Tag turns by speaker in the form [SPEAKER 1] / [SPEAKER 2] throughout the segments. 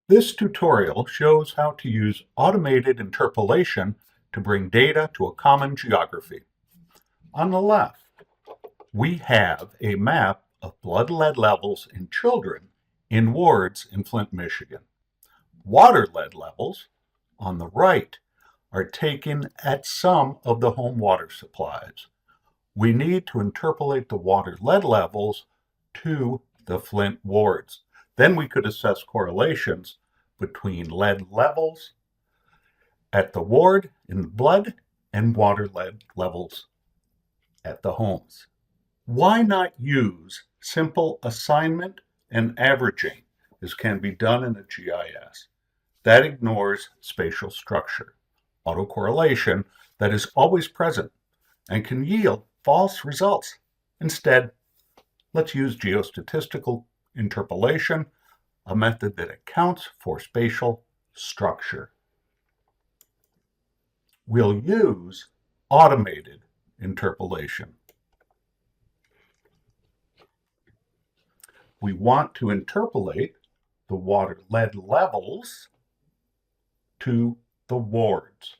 [SPEAKER 1] This tutorial shows how to use automated interpolation to bring data to a common geography. On the left, we have a map of blood lead levels in children in wards in Flint, Michigan. Water lead levels, on the right, are taken at some of the home water supplies. We need to interpolate the water lead levels to the Flint wards. Then we could assess correlations between lead levels at the ward in the blood and water lead levels at the homes. Why not use simple assignment and averaging, as can be done in a GIS? That ignores spatial structure, autocorrelation that is always present and can yield false results. Instead, let's use geostatistical interpolation, a method that accounts for spatial structure. We'll use automated interpolation. We want to interpolate the water lead levels to the wards.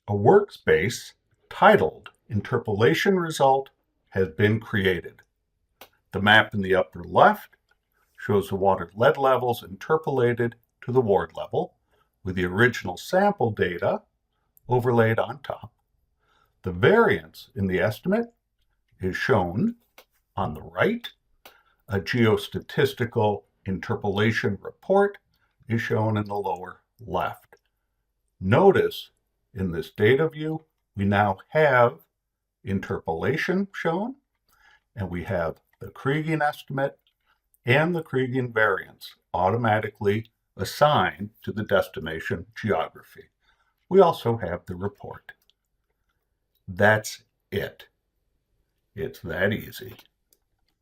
[SPEAKER 1] A workspace titled Interpolation Result has been created. The map in the upper left shows the water lead levels interpolated to the ward level with the original sample data overlaid on top. The variance in the estimate is shown on the right. A geostatistical interpolation report is shown in the lower left. Notice in this data view, we now have interpolation shown, and we have the Kriging estimate and the Kriging variance automatically assigned to the destination geography. We also have the report. That's it. It's that easy.